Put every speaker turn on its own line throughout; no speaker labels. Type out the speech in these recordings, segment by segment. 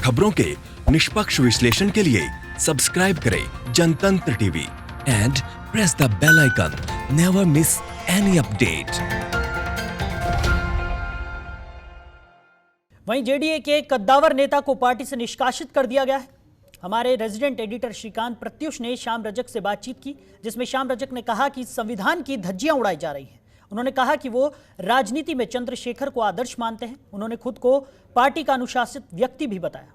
खबरों के निष्पक्ष विश्लेषण के लिए सब्सक्राइब करें Jantantra TV and press the bell icon. Never miss any update.
वहीं जेडीए के कद्दावर नेता को पार्टी से निष्कासित कर दिया गया है। हमारे रेजिडेंट एडिटर श्रीकांत प्रत्युष ने श्याम रजक से बातचीत की, जिसमें श्याम रजक ने कहा कि संविधान की धज्जियां उड़ाई जा रही हैं। उन्होंने कहा कि वो राजनीति में चंद्रशेखर को आदर्श मानते हैं। उन्होंने खुद को पार्टी का अनुशासित व्यक्ति भी बताया।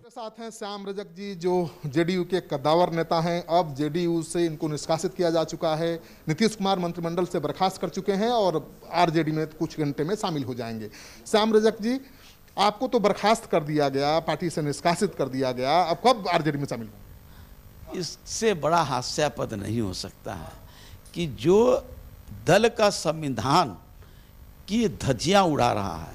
साथ हैं श्याम रजक जी, जो जेडीयू के कद्दावर नेता हैं। अब जेडीयू से इनको निष्कासित किया जा चुका है। नीतीश कुमार मंत्रिमंडल से बर्खास्त कर चुके हैं और आरजेडी में कुछ घंटे में शामिल हो जाएंगे। श्याम रजक जी, आपको तो बर्खास्त कर दिया गया, पार्टी से निष्कासित कर दिया गया, अब कब आरजेडी में शामिल होंगे?
इससे बड़ा हास्यास्पद नहीं हो सकता है कि जो दल का संविधान की धज्जियां उड़ा रहा है,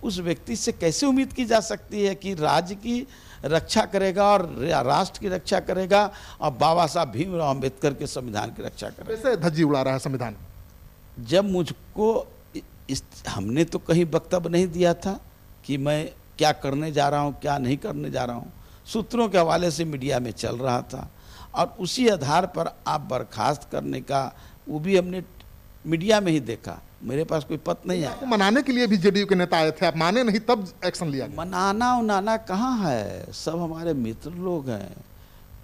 उस व्यक्ति से कैसे उम्मीद की जा सकती है कि राज्य की रक्षा करेगा और राष्ट्र की रक्षा करेगा और बाबा साहब भीमराव अंबेडकर के संविधान की रक्षा करेगा।
कैसे धज्जी उड़ा रहा है संविधान?
जब मुझको हमने तो कहीं वक्तव्य नहीं दिया था कि मैं क्या करने जा रहा हूँ, क्या नहीं करने जा रहा हूँ। सूत्रों के हवाले से मीडिया में चल रहा था और उसी आधार पर आप बर्खास्त करने का वो भी हमने मीडिया में ही देखा। मेरे पास कोई पत्र नहीं आया।
मनाने के लिए भी जेडीयू के नेता आए थे, आप माने नहीं तब एक्शन लिया गया।
मनाना उनाना कहाँ है, सब हमारे मित्र लोग हैं।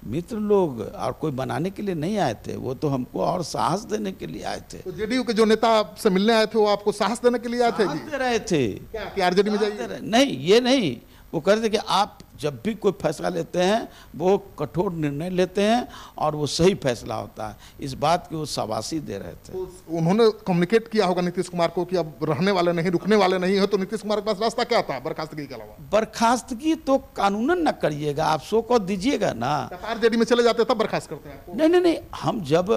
मित्र लोग और कोई मनाने के लिए नहीं आए थे, वो तो हमको और साहस देने के लिए आए थे।
तो जेडीयू के जो नेता आपसे मिलने आए थे वो आपको साहस देने के लिए आए थे?
जी दे रहे थे
क्या कि आरजेडी में जाइए?
नहीं, ये नहीं, वो कह रहे थे कि आप जब भी कोई फैसला लेते हैं वो कठोर निर्णय लेते हैं और वो सही फैसला होता है। इस बात की वो शाबाशी दे रहे थे।
तो उन्होंने कम्युनिकेट किया होगा नीतीश कुमार को कि अब रहने वाले नहीं, रुकने वाले नहीं हो, तो नीतीश कुमार के पास रास्ता क्या था बर्खास्तगी के अलावा?
बर्खास्तगी तो कानूनन न करिएगा, आप सो को दीजिएगा ना।
आरजेडी में चले जाते तब बर्खास्त करते हैं?
नहीं, हम जब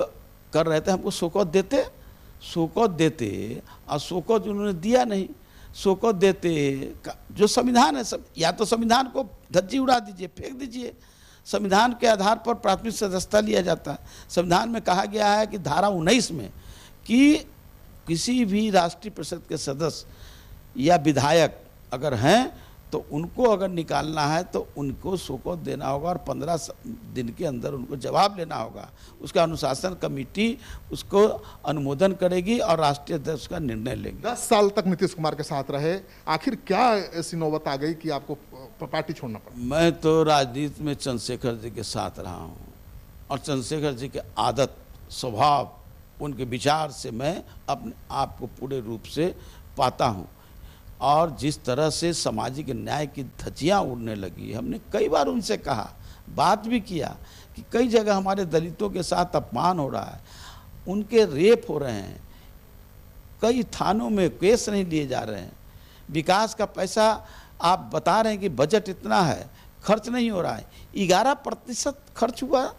कर रहे थे हमको शोकत देते और शोकत उन्होंने दिया नहीं। शोकत देते जो संविधान है, सब या तो संविधान को धज्जी उड़ा दीजिए, फेंक दीजिए। संविधान के आधार पर प्राथमिक सदस्यता लिया जाता है। संविधान में कहा गया है कि धारा 19 में कि किसी भी राष्ट्रीय परिषद के सदस्य या विधायक अगर हैं तो उनको अगर निकालना है तो उनको शोकत देना होगा और 15 दिन के अंदर उनको जवाब लेना होगा। उसका अनुशासन कमेटी उसको अनुमोदन करेगी और राष्ट्रीय अध्यक्ष का निर्णय लेंगे।
10 साल तक नीतीश कुमार के साथ रहे, आखिर क्या ऐसी नौबत आ गई कि आपको पार्टी छोड़ना पड़ा?
मैं तो राजनीति में चंद्रशेखर जी के साथ रहा हूँ और चंद्रशेखर जी के आदत, स्वभाव, उनके विचार से मैं अपने आप को पूरे रूप से पाता हूँ। और जिस तरह से सामाजिक न्याय की धज्जियां उड़ने लगी, हमने कई बार उनसे कहा, बात भी किया कि कई जगह हमारे दलितों के साथ अपमान हो रहा है, उनके रेप हो रहे हैं, कई थानों में केस नहीं लिए जा रहे हैं, विकास का पैसा आप बता रहे हैं कि बजट इतना है, खर्च नहीं हो रहा है, 11% खर्च हुआ।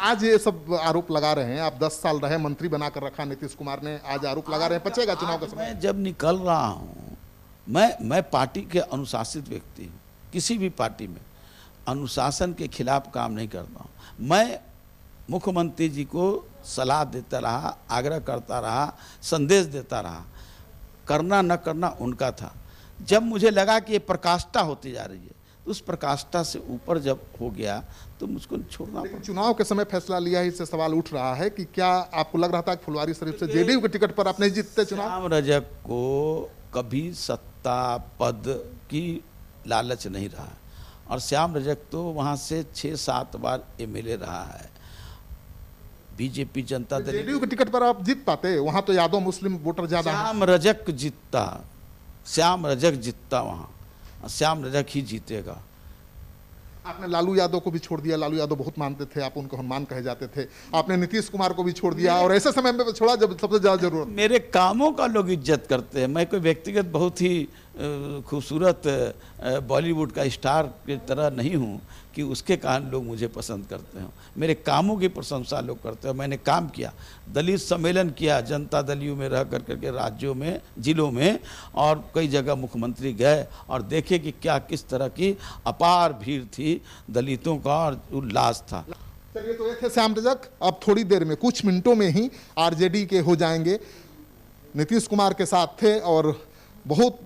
आज ये सब आरोप लगा रहे हैं, आप 10 साल रहे, मंत्री बनाकर रखा नीतीश कुमार ने, आज आरोप लगा रहे हैं, पचेगा चुनाव का समय?
मैं जब निकल रहा हूँ, मैं पार्टी के अनुशासित व्यक्ति हूँ, किसी भी पार्टी में अनुशासन के खिलाफ काम नहीं करता हूँ। मैं मुख्यमंत्री जी को सलाह देता रहा, आग्रह करता रहा, संदेश देता रहा, करना न करना उनका था। जब मुझे लगा कि ये प्रकाष्ठा होती जा रही है तो उस प्रकाष्ठा से ऊपर जब हो गया तो मुझको छोड़ना पड़ा।
चुनाव के समय फैसला लिया है, इससे सवाल उठ रहा है कि क्या आपको लग रहा था कि फुलवारी शरीफ से जेडीयू के टिकट पर आप नहीं जीतते चुनाव?
श्याम रजक को कभी सत्ता पद की लालच नहीं रहा और श्याम रजक तो वहाँ से 6-7 बार एमएलए रहा है। बीजेपी जनता दल
जेडीयू के टिकट पर आप जीत पाते? वहाँ तो यादव मुस्लिम वोटर ज्यादा है।
श्याम रजक जीतता वहाँ, श्याम रजक ही जीतेगा।
आपने लालू यादव को भी छोड़ दिया, लालू यादव बहुत मानते थे, आप उनको हनुमान कहे जाते थे। आपने नीतीश कुमार को भी छोड़ दिया और ऐसे समय में छोड़ा जब सबसे ज्यादा जरूरत।
मेरे कामों का लोग इज्जत करते हैं। मैं कोई व्यक्तिगत बहुत ही खूबसूरत बॉलीवुड का स्टार की तरह नहीं हूँ कि उसके कारण लोग मुझे पसंद करते हैं। मेरे कामों की प्रशंसा लोग करते हैं। मैंने काम किया, दलित सम्मेलन किया जनता दलियों में रह करके राज्यों में, जिलों में, और कई जगह मुख्यमंत्री गए और देखे कि क्या किस तरह की अपार भीड़ थी, दलितों का और उल्लास था।
चलिए, तो ये थे श्याम रजक। अब थोड़ी देर में, कुछ मिनटों में ही आरजेडी के हो जाएंगे। नीतीश कुमार के साथ थे और बहुत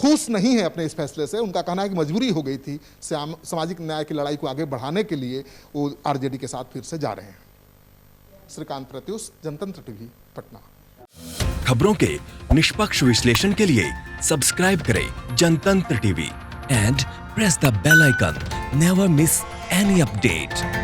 खुश नहीं है अपने इस फैसले से। उनका कहना है कि मजबूरी हो गई थी, सामाजिक न्याय की लड़ाई को आगे बढ़ाने के लिए वो आरजेडी के साथ फिर से जा रहे हैं। श्रीकांत प्रत्युष, जनतंत्र टीवी, पटना।
खबरों के निष्पक्ष विश्लेषण के लिए सब्सक्राइब करें Jantantra TV and press the bell icon. Never miss any update.